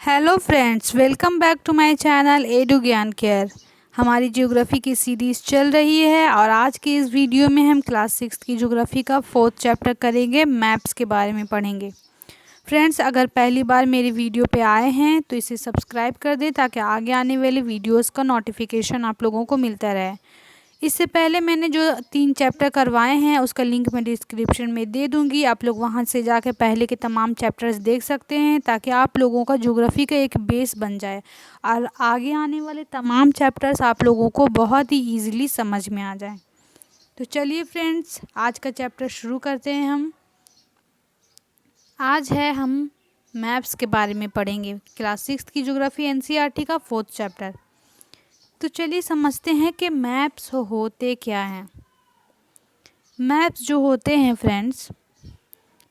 Hello friends, welcome back to my channel edu Gyan care. हमारी geography की series चल रही है और आज की इस वीडियो में हम क्लास 6 की ज्योग्राफी का 4th चैप्टर करेंगे, मैप्स के बारे में पढ़ेंगे। फ्रेंड्स, अगर पहली बार मेरी वीडियो पे आए हैं तो इसे सब्सक्राइब कर दें ताकि आगे आने वाले वीडियोज़ का नोटिफिकेशन आप लोगों को मिलता रहे। इससे पहले मैंने जो 3 चैप्टर करवाए हैं उसका लिंक मैं डिस्क्रिप्शन में दे दूंगी। आप लोग वहां से जाकर पहले के तमाम चैप्टर्स देख सकते हैं ताकि आप लोगों का ज्योग्राफी का एक बेस बन जाए और आगे आने वाले तमाम चैप्टर्स आप लोगों को बहुत ही ईजिली समझ में आ जाए। तो चलिए फ्रेंड्स, आज का चैप्टर शुरू करते हैं। हम मैप्स के बारे में पढ़ेंगे। क्लास 6 की ज्योग्राफी एनसीईआरटी का 4th चैप्टर। तो चलिए समझते हैं कि मैप्स होते क्या हैं। मैप्स जो होते हैं फ्रेंड्स,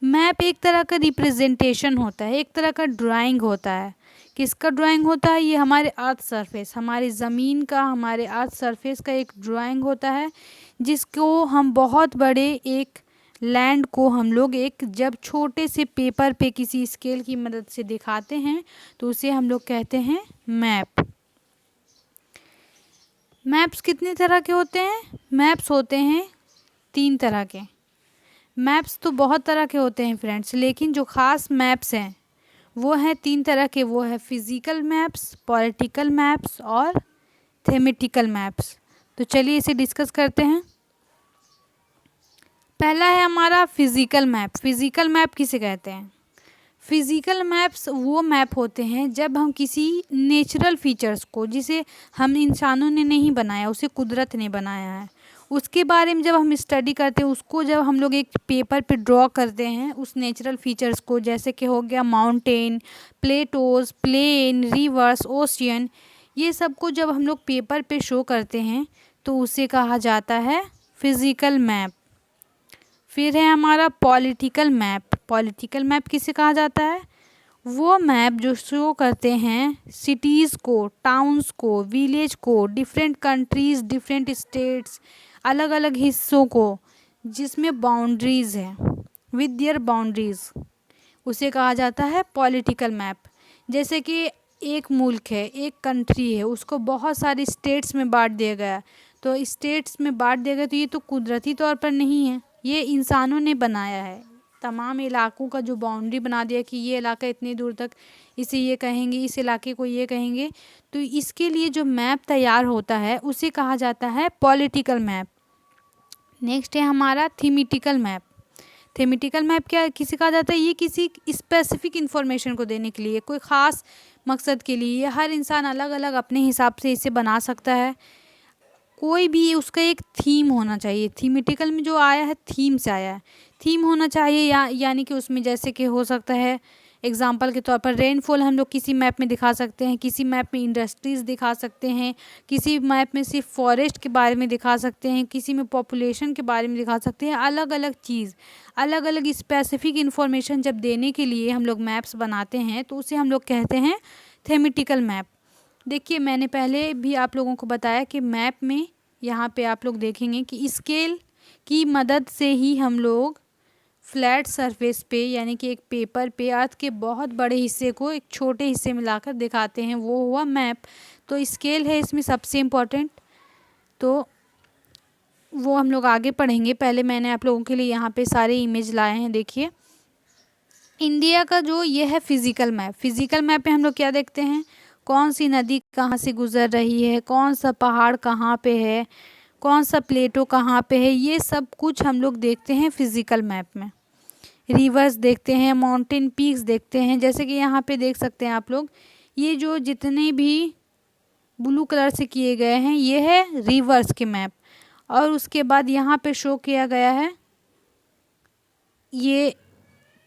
मैप एक तरह का रिप्रेजेंटेशन होता है, एक तरह का ड्राइंग होता है। किसका ड्राइंग होता है? ये हमारे अर्थ सरफेस, हमारी ज़मीन का, हमारे अर्थ सरफेस का एक ड्राइंग होता है, जिसको हम बहुत बड़े एक लैंड को हम लोग एक जब छोटे से पेपर पे किसी स्केल की मदद से दिखाते हैं तो उसे हम लोग कहते हैं मैप। मैप्स कितने तरह के होते हैं? मैप्स होते हैं 3 तरह के। मैप्स तो बहुत तरह के होते हैं फ्रेंड्स, लेकिन जो ख़ास मैप्स हैं वो हैं 3 तरह के। वो है फिज़िकल मैप्स, पॉलिटिकल मैप्स और थेमेटिकल मैप्स। तो चलिए इसे डिस्कस करते हैं। पहला है हमारा फिज़िकल मैप। फिज़िकल मैप किसे कहते हैं? फिज़िकल मैप्स वो मैप होते हैं जब हम किसी नेचुरल फीचर्स को, जिसे हम इंसानों ने नहीं बनाया, उसे कुदरत ने बनाया है, उसके बारे में जब हम स्टडी करते हैं, उसको जब हम लोग एक पेपर पे ड्रॉ करते हैं उस नेचुरल फीचर्स को, जैसे कि हो गया माउंटेन, प्लेटोज़, प्लेन, रिवर्स, ओशियन, ये सब को जब हम लोग पेपर पे शो करते हैं तो उसे कहा जाता है फिज़िकल मैप। फिर है हमारा पॉलिटिकल मैप। पॉलिटिकल मैप किसे कहा जाता है? वो मैप जो शो करते हैं सिटीज़ को, टाउन्स को, विलेज को, डिफरेंट कंट्रीज़, डिफरेंट स्टेट्स, अलग अलग हिस्सों को, जिसमें बाउंड्रीज़ हैं, विद देयर बाउंड्रीज़, उसे कहा जाता है पॉलिटिकल मैप। जैसे कि एक मुल्क है, एक कंट्री है, उसको बहुत सारी स्टेट्स में बांट दिया गया, तो स्टेट्स में बांट दिया गया तो ये तो कुदरती तौर पर नहीं है, ये इंसानों ने बनाया है। तमाम इलाकों का जो बाउंड्री बना दिया कि ये इलाका इतनी दूर तक, इसे ये कहेंगे, इस इलाके को ये कहेंगे, तो इसके लिए जो मैप तैयार होता है उसे कहा जाता है पॉलिटिकल मैप। नेक्स्ट है हमारा थीमेटिकल मैप। थीमेटिकल मैप क्या किसे कहा जाता है? ये किसी स्पेसिफिक इन्फॉर्मेशन को देने के लिए, कोई ख़ास मकसद के लिए, ये हर इंसान अलग अलग अपने हिसाब से इसे बना सकता है। कोई भी उसका एक थीम होना चाहिए। थीमेटिकल में जो आया है थीम से आया है, थीम होना चाहिए, यानी कि उसमें जैसे कि हो सकता है एग्जांपल के तौर पर रेनफॉल हम लोग किसी मैप में दिखा सकते हैं, किसी मैप में इंडस्ट्रीज़ दिखा सकते हैं, किसी मैप में सिर्फ फॉरेस्ट के बारे में दिखा सकते हैं, किसी में पॉपुलेशन के बारे में दिखा सकते हैं। अलग अलग चीज़, अलग अलग स्पेसिफिक इन्फॉर्मेशन जब देने के लिए हम लोग मैप्स बनाते हैं तो उसे हम लोग कहते हैं थीमेटिकल मैप। देखिए, मैंने पहले भी आप लोगों को बताया कि मैप में यहाँ पे आप लोग देखेंगे कि स्केल की मदद से ही हम लोग फ्लैट सरफेस पे, यानी कि एक पेपर पे अर्थ के बहुत बड़े हिस्से को एक छोटे हिस्से में लाकर दिखाते हैं, वो हुआ मैप। तो स्केल है इसमें सबसे इम्पोर्टेंट, तो वो हम लोग आगे पढ़ेंगे। पहले मैंने आप लोगों के लिए यहाँ पे सारे इमेज लाए हैं। देखिए, इंडिया का जो ये है फिज़िकल मैप। फिज़िकल मैप पे हम लोग क्या देखते हैं? कौन सी नदी कहाँ से गुजर रही है, कौन सा पहाड़ कहाँ पे है, कौन सा प्लेटो कहाँ पे है, ये सब कुछ हम लोग देखते हैं फिज़िकल मैप में। रिवर्स देखते हैं, माउंटेन पीक्स देखते हैं, जैसे कि यहाँ पे देख सकते हैं आप लोग, ये जो जितने भी ब्लू कलर से किए गए हैं ये है रिवर्स के मैप। और उसके बाद यहाँ पे शो किया गया है ये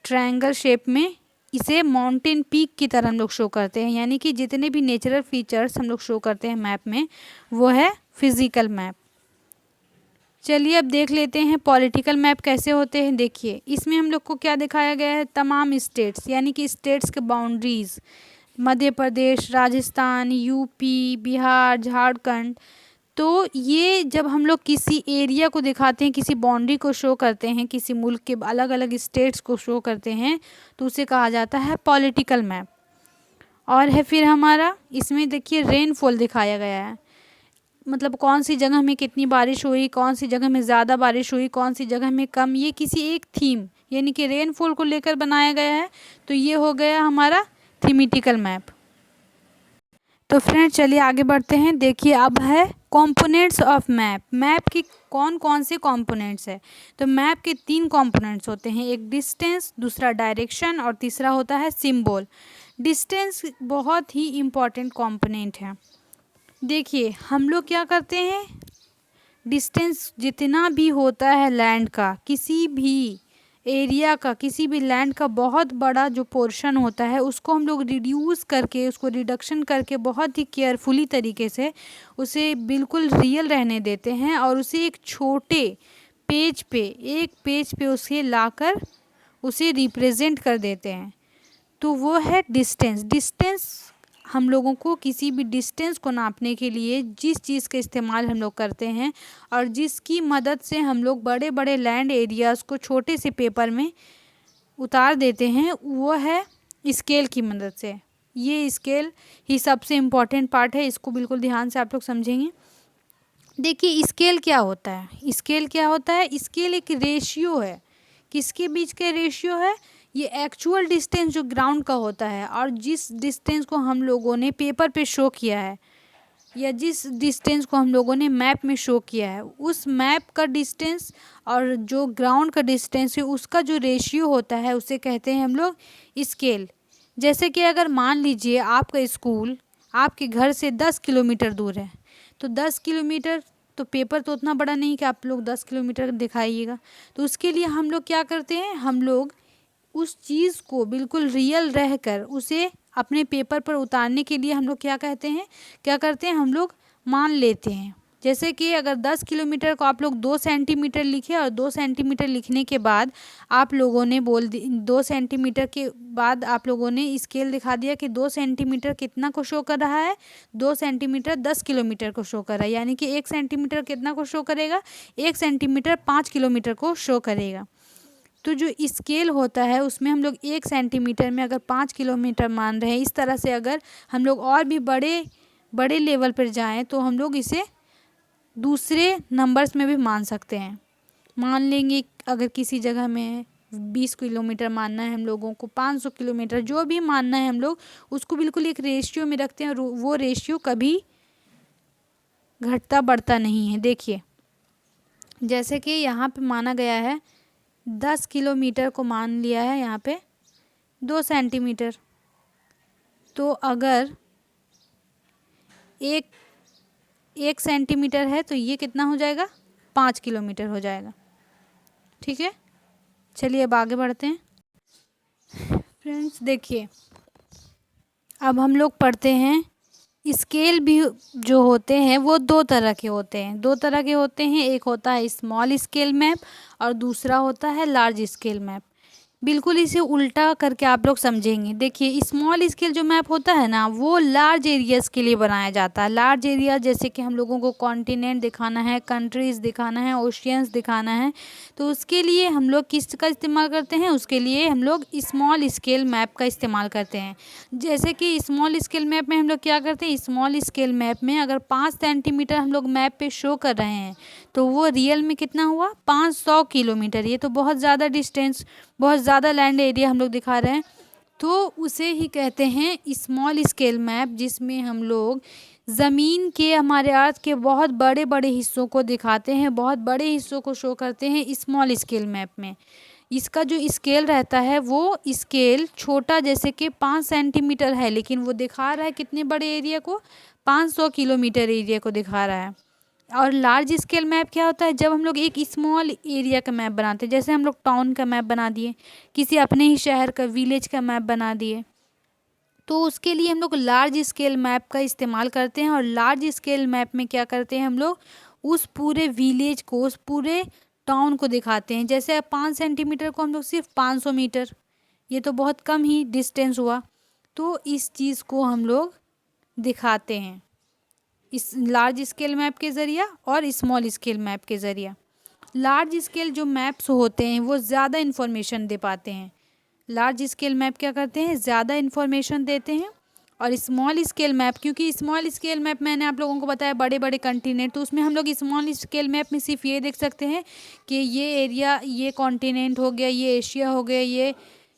ट्रायंगल शेप में, इसे माउंटेन पीक की तरह हम लोग शो करते हैं, यानी कि जितने भी नेचुरल फीचर्स हम लोग शो करते हैं मैप में वो है फिज़िकल मैप। चलिए अब देख लेते हैं पॉलिटिकल मैप कैसे होते हैं। देखिए, इसमें हम लोग को क्या दिखाया गया है? तमाम स्टेट्स, यानी कि स्टेट्स के बाउंड्रीज़, मध्य प्रदेश, राजस्थान, यूपी, बिहार, झारखंड। तो ये जब हम लोग किसी एरिया को दिखाते हैं, किसी बाउंड्री को शो करते हैं, किसी मुल्क के अलग अलग स्टेट्स को शो करते हैं, तो उसे कहा जाता है पॉलिटिकल मैप। और है फिर हमारा, इसमें देखिए रेनफॉल दिखाया गया है, मतलब कौन सी जगह में कितनी बारिश हुई, कौन सी जगह में ज़्यादा बारिश हुई, कौन सी जगह में कम, ये किसी एक थीम यानी कि रेनफॉल को लेकर बनाया गया है। तो ये हो गया हमारा थीमेटिकल मैप। तो फ्रेंड्स चलिए आगे बढ़ते हैं। देखिए अब है कंपोनेंट्स ऑफ मैप। मैप की कौन कौन से कंपोनेंट्स है। तो मैप के 3 कंपोनेंट्स होते हैं, एक डिस्टेंस, दूसरा डायरेक्शन और तीसरा होता है सिंबल। डिस्टेंस बहुत ही इम्पॉर्टेंट कंपोनेंट है। देखिए हम लोग क्या करते हैं, डिस्टेंस जितना भी होता है लैंड का, किसी भी एरिया का, किसी भी लैंड का बहुत बड़ा जो पोर्शन होता है उसको हम लोग रिड्यूस करके, उसको रिडक्शन करके बहुत ही केयरफुली तरीके से उसे बिल्कुल रियल रहने देते हैं और उसे एक छोटे पेज पे, एक पेज पे उसे लाकर उसे रिप्रेजेंट कर देते हैं। तो वो है डिस्टेंस। डिस्टेंस हम लोगों को किसी भी डिस्टेंस को नापने के लिए जिस चीज़ का इस्तेमाल हम लोग करते हैं और जिसकी मदद से हम लोग बड़े बड़े लैंड एरियाज़ को छोटे से पेपर में उतार देते हैं, वो है स्केल की मदद से। ये स्केल ही सबसे इम्पॉर्टेंट पार्ट है, इसको बिल्कुल ध्यान से आप लोग समझेंगे। देखिए स्केल क्या होता है, स्केल क्या होता है, स्केल एक रेशियो है। किसके बीच का रेशियो है, ये एक्चुअल डिस्टेंस जो ग्राउंड का होता है और जिस डिस्टेंस को हम लोगों ने पेपर पे शो किया है या जिस डिस्टेंस को हम लोगों ने मैप में शो किया है, उस मैप का डिस्टेंस और जो ग्राउंड का डिस्टेंस है उसका जो रेशियो होता है उसे कहते हैं हम लोग स्केल। जैसे कि अगर मान लीजिए आपका स्कूल आपके घर से 10 किलोमीटर दूर है, तो 10 किलोमीटर तो पेपर तो उतना बड़ा नहीं कि आप लोग 10 किलोमीटर दिखाइएगा। तो उसके लिए हम लोग क्या करते हैं, हम लोग उस चीज़ को बिल्कुल रियल रहकर उसे अपने पेपर पर उतारने के लिए हम लोग क्या कहते हैं, क्या करते हैं, हम लोग मान लेते हैं। जैसे कि अगर 10 किलोमीटर को आप लोग 2 सेंटीमीटर लिखे और 2 सेंटीमीटर लिखने के बाद आप लोगों ने 2 सेंटीमीटर के बाद आप लोगों ने स्केल दिखा दिया कि 2 सेंटीमीटर कितना को शो कर रहा है, 2 सेंटीमीटर 10 किलोमीटर को शो कर रहा है, यानी कि 1 सेंटीमीटर कितना को शो करेगा, 1 सेंटीमीटर 5 किलोमीटर को शो करेगा। तो जो स्केल होता है उसमें हम लोग 1 सेंटीमीटर में अगर 5 किलोमीटर मान रहे हैं, इस तरह से अगर हम लोग और भी बड़े बड़े लेवल पर जाएं तो हम लोग इसे दूसरे नंबर्स में भी मान सकते हैं। मान लेंगे अगर किसी जगह में 20 किलोमीटर मानना है हम लोगों को, 500 किलोमीटर, जो भी मानना है हम लोग उसको बिल्कुल एक रेशियो में रखते हैं और वो रेशियो कभी घटता बढ़ता नहीं है। देखिए जैसे कि यहाँ पे माना गया है 10 किलोमीटर को मान लिया है यहाँ पे 2 सेंटीमीटर, तो अगर एक सेंटीमीटर है तो ये कितना हो जाएगा, 5 किलोमीटर हो जाएगा। ठीक है, चलिए अब आगे बढ़ते हैं। फ्रेंड्स देखिए अब हम लोग पढ़ते हैं स्केल भी जो होते हैं वो 2 तरह के होते हैं। 2 तरह के होते हैं, एक होता है स्मॉल स्केल मैप और दूसरा होता है लार्ज स्केल मैप। बिल्कुल इसे उल्टा करके आप लोग समझेंगे। देखिए स्मॉल स्केल जो मैप होता है ना वो लार्ज एरियाज़ के लिए बनाया जाता है। लार्ज एरिया जैसे कि हम लोगों को कॉन्टिनेंट दिखाना है, कंट्रीज़ दिखाना है, ओशियंस दिखाना है, तो उसके लिए हम लोग किसका इस्तेमाल करते हैं, उसके लिए हम लोग स्मॉल स्केल मैप का इस्तेमाल करते हैं। जैसे कि स्मॉल स्केल मैप में हम लोग क्या करते हैं, स्मॉल स्केल मैप में अगर 5 सेंटीमीटर हम लोग मैप पे शो कर रहे हैं तो वो रियल में कितना हुआ, 500 किलोमीटर। ये तो बहुत ज़्यादा डिस्टेंस, बहुत ज़्यादा लैंड एरिया हम लोग दिखा रहे हैं, तो उसे ही कहते हैं स्मॉल स्केल मैप, जिसमें हम लोग ज़मीन के, हमारे अर्थ के बहुत बड़े बड़े हिस्सों को दिखाते हैं, बहुत बड़े हिस्सों को शो करते हैं स्मॉल स्केल मैप में। इसका जो स्केल रहता है वो स्केल छोटा, जैसे कि 5 सेंटीमीटर है, लेकिन वो दिखा रहा है कितने बड़े एरिया को, 500 किलोमीटर एरिया को दिखा रहा है। और लार्ज स्केल मैप क्या होता है, जब हम लोग एक स्मॉल एरिया का मैप बनाते हैं, जैसे हम लोग टाउन का मैप बना दिए, किसी अपने ही शहर का, विलेज का मैप बना दिए, तो उसके लिए हम लोग लार्ज स्केल मैप का इस्तेमाल करते हैं। और लार्ज स्केल मैप में क्या करते हैं, हम लोग उस पूरे विलेज को, उस पूरे टाउन को दिखाते हैं। जैसे 5 सेंटीमीटर को हम लोग सिर्फ 500 मीटर, ये तो बहुत कम ही डिस्टेंस हुआ, तो इस चीज़ को हम लोग दिखाते हैं इस लार्ज स्केल मैप के ज़रिए और स्मॉल स्केल मैप के ज़रिए। लार्ज स्केल जो मैप्स होते हैं वो ज़्यादा इन्फॉर्मेशन दे पाते हैं। लार्ज स्केल मैप क्या करते हैं, ज़्यादा इन्फॉर्मेशन देते हैं और स्मॉल स्केल मैप, क्योंकि स्मॉल स्केल मैप मैंने आप लोगों को बताया बड़े बड़े कॉन्टिनेंट, तो उसमें हम लोग स्मॉल स्केल मैप में सिर्फ ये देख सकते हैं कि ये एरिया, ये कॉन्टिनेंट हो गया, ये एशिया हो गया,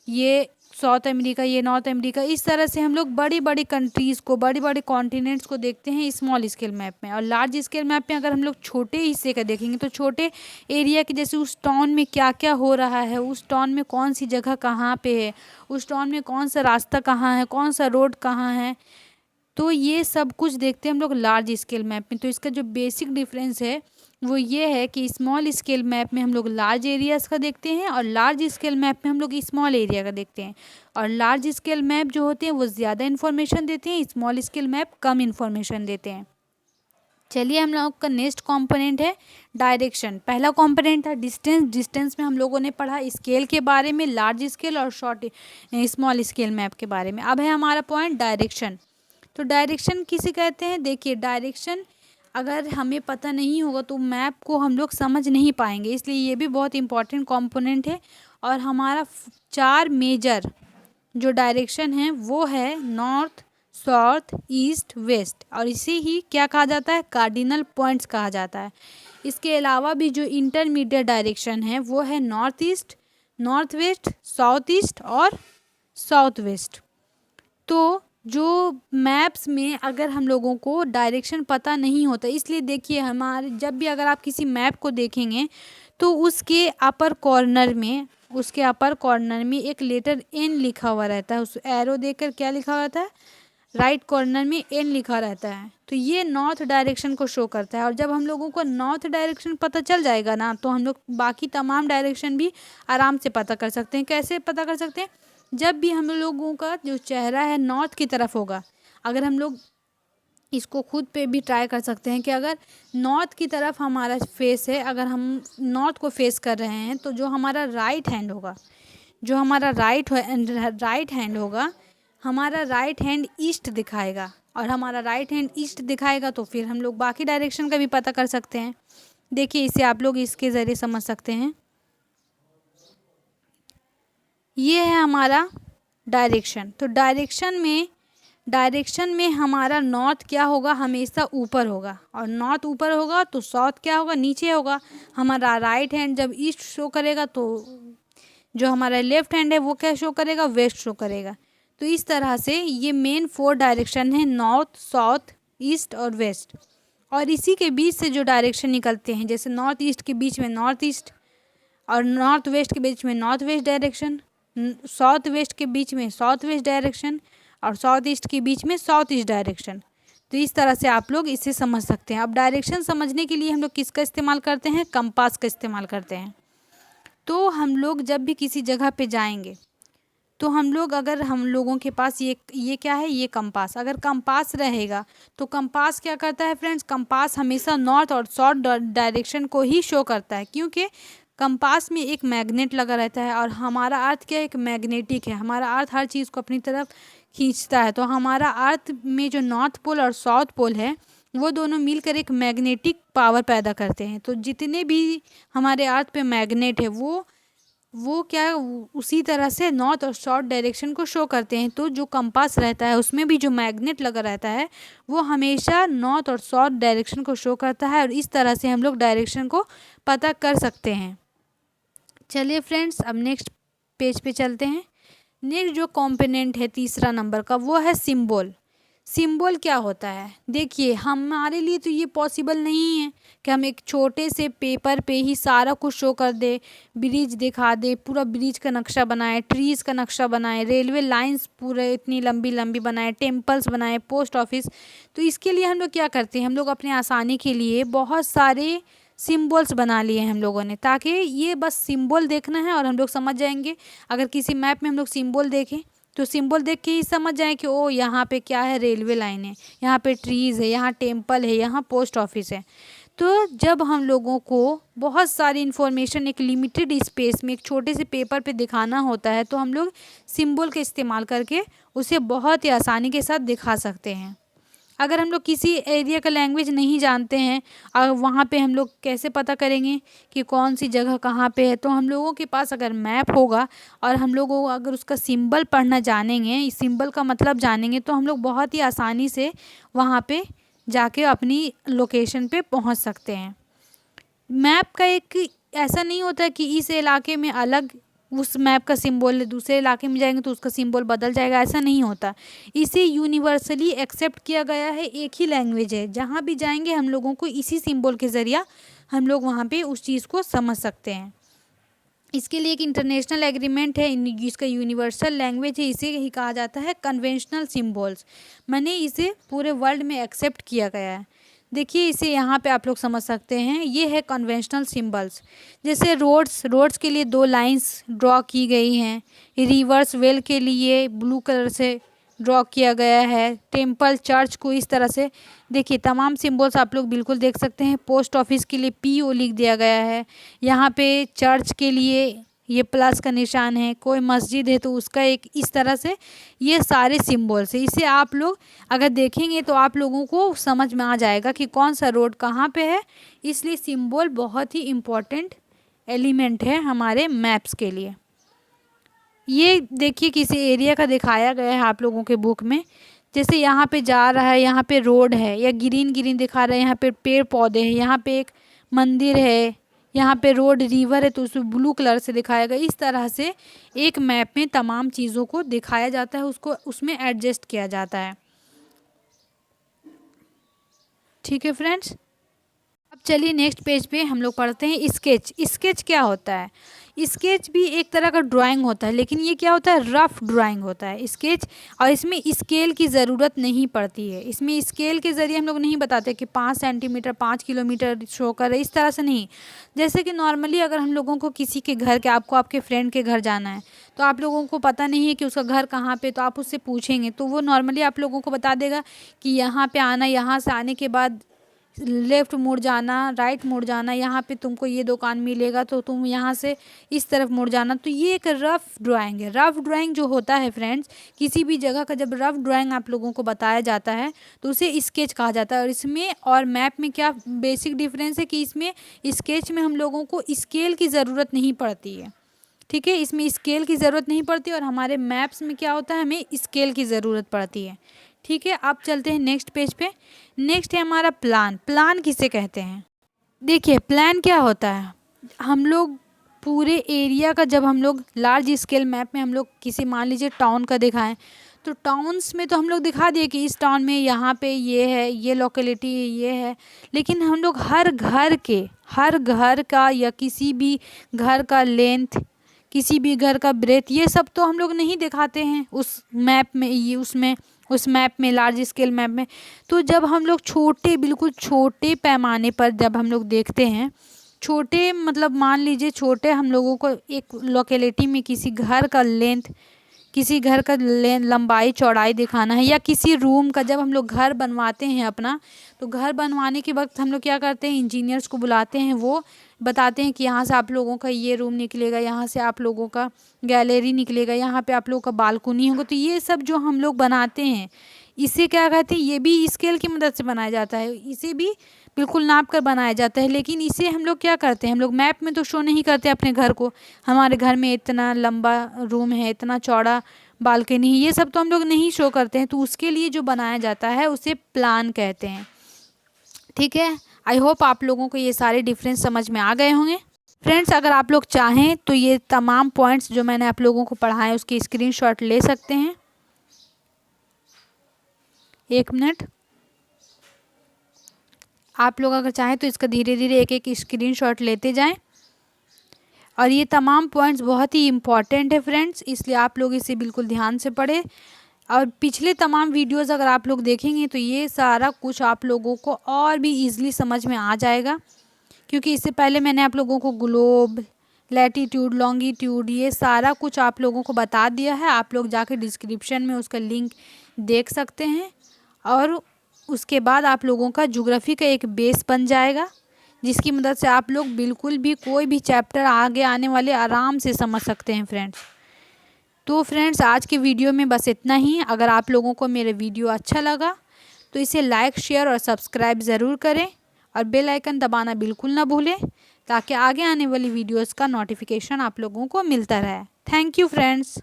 ये साउथ अमेरिका, ये नॉर्थ अमेरिका, इस तरह से हम लोग बड़ी बड़ी कंट्रीज़ को, बड़े बड़े कॉन्टिनेंट्स को देखते हैं स्मॉल स्केल मैप में। और लार्ज स्केल मैप में अगर हम लोग छोटे हिस्से का देखेंगे तो छोटे एरिया के, जैसे उस टाउन में क्या क्या हो रहा है, उस टाउन में कौन सी जगह कहाँ पे है, उस टाउन में कौन सा रास्ता कहाँ है, कौन सा रोड कहाँ है, तो ये सब कुछ देखते हैं हम लोग लार्ज स्केल मैप में। तो इसका जो बेसिक डिफरेंस है वो ये है कि स्मॉल स्केल मैप में हम लोग लार्ज एरियाज़ का देखते हैं और लार्ज स्केल मैप में हम लोग स्मॉल एरिया का देखते हैं। और लार्ज स्केल मैप जो होते हैं वो ज़्यादा इन्फॉर्मेशन देते हैं, स्मॉल स्केल मैप कम इन्फॉर्मेशन देते हैं। चलिए, हम लोग का नेक्स्ट कंपोनेंट है डायरेक्शन। पहला कंपोनेंट था डिस्टेंस। डिस्टेंस में हम लोगों ने पढ़ा स्केल के बारे में, लार्ज स्केल और स्मॉल स्केल मैप के बारे में। अब है हमारा पॉइंट डायरेक्शन। तो डायरेक्शन किसे कहते हैं? देखिए, डायरेक्शन अगर हमें पता नहीं होगा तो मैप को हम लोग समझ नहीं पाएंगे, इसलिए ये भी बहुत इंपॉर्टेंट कंपोनेंट है। और हमारा 4 मेजर जो डायरेक्शन है वो है नॉर्थ, साउथ, ईस्ट, वेस्ट, और इसे ही क्या कहा जाता है? कार्डिनल पॉइंट्स कहा जाता है। इसके अलावा भी जो इंटरमीडिएट डायरेक्शन है वो है north east, north west, south east और साउथ वेस्ट। तो जो मैप्स में अगर हम लोगों को डायरेक्शन पता नहीं होता, इसलिए देखिए हमारे जब भी अगर आप किसी मैप को देखेंगे तो उसके अपर कॉर्नर में एक लेटर एन लिखा हुआ रहता है। उस एरो देखकर क्या लिखा हुआ रहता है? राइट कॉर्नर में एन लिखा रहता है। तो ये नॉर्थ डायरेक्शन को शो करता है। और जब हम लोगों को नॉर्थ डायरेक्शन पता चल जाएगा ना, तो हम लोग बाकी तमाम डायरेक्शन भी आराम से पता कर सकते हैं। कैसे पता कर सकते हैं? जब भी हम लोगों का जो चेहरा है नॉर्थ की तरफ होगा, अगर हम लोग इसको खुद पे भी ट्राई कर सकते हैं कि अगर नॉर्थ की तरफ हमारा फेस है, अगर हम नॉर्थ को फेस कर रहे हैं, तो जो हमारा राइट हैंड होगा, हमारा राइट हैंड ईस्ट दिखाएगा। और हमारा राइट हैंड ईस्ट दिखाएगा तो फिर हम लोग बाकी डायरेक्शन का भी पता कर सकते हैं। देखिए, इसे आप लोग इसके ज़रिए समझ सकते हैं। ये है हमारा डायरेक्शन। तो डायरेक्शन में हमारा नॉर्थ क्या होगा? हमेशा ऊपर होगा, और नॉर्थ ऊपर होगा तो साउथ क्या होगा? नीचे होगा। हमारा राइट हैंड जब ईस्ट शो करेगा तो जो हमारा लेफ्ट हैंड है वो क्या शो करेगा? वेस्ट शो करेगा। तो इस तरह से ये मेन 4 डायरेक्शन है, नॉर्थ, साउथ, ईस्ट और वेस्ट। और इसी के बीच से जो डायरेक्शन निकलते हैं, जैसे नॉर्थ ईस्ट के बीच में नॉर्थ ईस्ट, और नॉर्थ वेस्ट के बीच में north west direction, south west के बीच में साउथ वेस्ट डायरेक्शन, और साउथ ईस्ट के बीच में साउथ ईस्ट डायरेक्शन। तो इस तरह से आप लोग इसे समझ सकते हैं। अब डायरेक्शन समझने के लिए हम लोग किसका इस्तेमाल करते हैं? कंपास का इस्तेमाल करते हैं। तो हम लोग जब भी किसी जगह पे जाएंगे तो हम लोगों के पास ये क्या है? ये कंपास। अगर कंपास रहेगा तो कंपास क्या करता है फ्रेंड्स? कंपास हमेशा नॉर्थ और साउथ डायरेक्शन को ही शो करता है, क्योंकि कंपास में एक मैग्नेट लगा रहता है। और हमारा अर्थ क्या? एक मैग्नेटिक है। हमारा अर्थ हर चीज़ को अपनी तरफ खींचता है। तो हमारा अर्थ में जो नॉर्थ पोल और साउथ पोल है वो दोनों मिलकर एक मैग्नेटिक पावर पैदा करते हैं। तो जितने भी हमारे अर्थ पे मैग्नेट है वो क्या उसी तरह से नॉर्थ और साउथ डायरेक्शन को शो करते हैं। तो जो कंपास रहता है उसमें भी जो मैग्नेट लगा रहता है वो हमेशा नॉर्थ और साउथ डायरेक्शन को शो करता है। और इस तरह से हम लोग डायरेक्शन को पता कर सकते हैं। चलिए फ्रेंड्स, अब नेक्स्ट पेज पे चलते हैं। नेक्स्ट जो कंपोनेंट है तीसरा नंबर का वो है सिंबल। सिंबल क्या होता है? देखिए, हमारे लिए तो ये पॉसिबल नहीं है कि हम एक छोटे से पेपर पे ही सारा कुछ शो कर दे, ब्रिज दिखा दे, पूरा ब्रिज का नक्शा बनाए, ट्रीज़ का नक्शा बनाए, रेलवे लाइंस पूरे इतनी लंबी लंबी बनाए, टेम्पल्स बनाए, पोस्ट ऑफिस। तो इसके लिए हम लोग क्या करते हैं? हम लोग अपने आसानी के लिए बहुत सारे सिम्बल्स बना लिए हैं हम लोगों ने, ताकि ये बस सिंबल देखना है और हम लोग समझ जाएंगे। अगर किसी मैप में हम लोग सिंबल देखें तो सिंबल देख के ही समझ जाएं कि ओ यहाँ पे क्या है? रेलवे लाइन है, यहाँ पे ट्रीज़ है, यहाँ टेम्पल है, यहाँ पोस्ट ऑफिस है। तो जब हम लोगों को बहुत सारी इन्फॉर्मेशन एक लिमिटेड स्पेस में एक छोटे से पेपर पे दिखाना होता है तो हम लोग सिंबल का इस्तेमाल करके उसे बहुत ही आसानी के साथ दिखा सकते हैं। अगर हम लोग किसी एरिया का लैंग्वेज नहीं जानते हैं और वहाँ पे हम लोग कैसे पता करेंगे कि कौन सी जगह कहाँ पे है। तो हम लोगों के पास अगर मैप होगा और हम लोगों को अगर उसका सिंबल पढ़ना जानेंगे, इस सिंबल का मतलब जानेंगे, तो हम लोग बहुत ही आसानी से वहाँ पे जाके अपनी लोकेशन पे पहुँच सकते हैं। मैप का एक ऐसा नहीं होता कि इस इलाके में अलग उस मैप का सिंबल है, दूसरे इलाके में जाएंगे तो उसका सिंबल बदल जाएगा, ऐसा नहीं होता। इसे यूनिवर्सली एक्सेप्ट किया गया है, एक ही लैंग्वेज है, जहाँ भी जाएंगे हम लोगों को इसी सिंबल के ज़रिए हम लोग वहाँ पे उस चीज़ को समझ सकते हैं। इसके लिए एक इंटरनेशनल एग्रीमेंट है, जिसका यूनिवर्सल लैंग्वेज है, इसे ही कहा जाता है कन्वेंशनल सिंबल्स। मैंने इसे पूरे वर्ल्ड में एक्सेप्ट किया गया है। देखिए इसे यहाँ पे आप लोग समझ सकते हैं, ये है कन्वेंशनल सिंबल्स। जैसे रोड्स के लिए 2 लाइंस ड्रॉ की गई हैं। रिवर्स वेल के लिए ब्लू कलर से ड्रॉ किया गया है। टेम्पल चर्च को इस तरह से देखिए, तमाम सिंबल्स आप लोग बिल्कुल देख सकते हैं। पोस्ट ऑफिस के लिए PO लिख दिया गया है। यहाँ पे चर्च के लिए ये प्लस का निशान है। कोई मस्जिद है तो उसका एक इस तरह से, ये सारे सिंबल्स है। इसे आप लोग अगर देखेंगे तो आप लोगों को समझ में आ जाएगा कि कौन सा रोड कहाँ पे है। इसलिए सिंबल बहुत ही इम्पोर्टेंट एलिमेंट है हमारे मैप्स के लिए। ये देखिए किसी एरिया का दिखाया गया है आप लोगों के बुक में। जैसे यहाँ पे जा रहा है, यहाँ पे रोड है, या ग्रीन ग्रीन दिखा रहा है, यहाँ पे पेड़ पौधे हैं, यहाँ पे एक मंदिर है, यहाँ पे रोड रिवर है तो उसमें ब्लू कलर से दिखाया गया। इस तरह से एक मैप में तमाम चीज़ों को दिखाया जाता है, उसको उसमें एडजस्ट किया जाता है। ठीक है फ्रेंड्स, अब चलिए नेक्स्ट पेज पे हम लोग पढ़ते हैं स्केच। स्केच क्या होता है? स्केच भी एक तरह का ड्राइंग होता है, लेकिन ये क्या होता है, रफ ड्राइंग होता है स्केच। और इसमें स्केल की ज़रूरत नहीं पड़ती है। इसमें स्केल के ज़रिए हम लोग नहीं बताते कि 5 सेंटीमीटर 5 किलोमीटर शो कर, इस तरह से नहीं। जैसे कि नॉर्मली अगर हम लोगों को किसी के घर के, आपको आपके फ्रेंड के घर जाना है तो आप लोगों को पता नहीं है कि उसका घर कहाँ पे, तो आप उससे पूछेंगे तो वो नॉर्मली आप लोगों को बता देगा कि यहाँ पे आना, यहाँ से आने के बाद लेफ़्ट मुड़ जाना, राइट मुड़ जाना, यहाँ पे तुमको ये दुकान मिलेगा तो तुम यहाँ से इस तरफ मुड़ जाना। तो ये एक रफ़ ड्राइंग है। रफ़ ड्राइंग जो होता है फ्रेंड्स, किसी भी जगह का जब रफ़ ड्राइंग आप लोगों को बताया जाता है तो उसे स्केच कहा जाता है। और इसमें और मैप में क्या बेसिक डिफरेंस है कि इसमें स्केच में हम लोगों को स्केल की ज़रूरत नहीं पड़ती है। ठीक है, इसमें स्केल की ज़रूरत नहीं पड़ती, और हमारे मैप्स में क्या होता है, हमें स्केल की ज़रूरत पड़ती है। ठीक है, अब चलते हैं नेक्स्ट पेज पे। नेक्स्ट है हमारा प्लान। प्लान किसे कहते हैं? देखिए प्लान क्या होता है, हम लोग पूरे एरिया का, जब हम लोग लार्ज स्केल मैप में हम लोग किसी मान लीजिए टाउन का दिखाएं, तो टाउन्स में तो हम लोग दिखा दिए कि इस टाउन में यहाँ पे ये है, ये लोकेलिटी ये है। लेकिन हम लोग हर घर का या किसी भी घर का लेंथ, किसी भी घर का ब्रेथ, ये सब तो हम लोग नहीं दिखाते हैं उस मैप में, ये उस मैप में, लार्ज स्केल मैप में। तो जब हम लोग छोटे, बिल्कुल छोटे पैमाने पर जब हम लोग देखते हैं, छोटे मतलब मान लीजिए छोटे, हम लोगों को एक लोकेलिटी में किसी घर का लेंथ, किसी घर का लंबाई चौड़ाई दिखाना है, या किसी रूम का, जब हम लोग घर बनवाते हैं अपना, तो घर बनवाने के वक्त हम लोग क्या करते हैं, इंजीनियर्स को बुलाते हैं, वो बताते हैं कि यहाँ से आप लोगों का ये रूम निकलेगा, यहाँ से आप लोगों का गैलरी निकलेगा, यहाँ पे आप लोगों का बालकनी होगा। तो ये सब जो हम लोग बनाते हैं, इसे क्या कहते हैं, ये भी स्केल की मदद से बनाया जाता है। इसे भी बिल्कुल नाप कर बनाया जाता है। लेकिन इसे हम लोग क्या करते हैं, हम लोग मैप में तो शो नहीं करते अपने घर को, हमारे घर में इतना लंबा रूम है, इतना चौड़ा बालकनी है, ये सब तो हम लोग नहीं शो करते हैं। तो उसके लिए जो बनाया जाता है उसे प्लान कहते हैं। ठीक है, आई होप आप लोगों को ये सारे डिफरेंस समझ में आ गए होंगे। फ्रेंड्स, अगर आप लोग चाहें तो ये तमाम पॉइंट्स जो मैंने आप लोगों को पढ़ाए उसकी स्क्रीनशॉट ले सकते हैं। एक मिनट, आप लोग अगर चाहें तो इसका धीरे धीरे एक एक स्क्रीनशॉट लेते जाएं। और ये तमाम पॉइंट्स बहुत ही इम्पॉर्टेंट है फ्रेंड्स, इसलिए आप लोग इसे बिल्कुल ध्यान से पढ़ें। और पिछले तमाम वीडियोस अगर आप लोग देखेंगे तो ये सारा कुछ आप लोगों को और भी ईज़िली समझ में आ जाएगा, क्योंकि इससे पहले मैंने आप लोगों को ग्लोब, लैटीट्यूड, लॉन्गिट्यूड, ये सारा कुछ आप लोगों को बता दिया है। आप लोग जाकर डिस्क्रिप्शन में उसका लिंक देख सकते हैं, और उसके बाद आप लोगों का ज्योग्राफी का एक बेस बन जाएगा, जिसकी मदद से आप लोग बिल्कुल भी कोई भी चैप्टर आगे आने वाले आराम से समझ सकते हैं फ्रेंड्स। तो फ्रेंड्स, आज के वीडियो में बस इतना ही। अगर आप लोगों को मेरे वीडियो अच्छा लगा तो इसे लाइक, शेयर और सब्सक्राइब ज़रूर करें और बेल आइकन दबाना बिल्कुल ना भूलें, ताकि आगे आने वाली वीडियोस का नोटिफिकेशन आप लोगों को मिलता रहे। Thank you friends.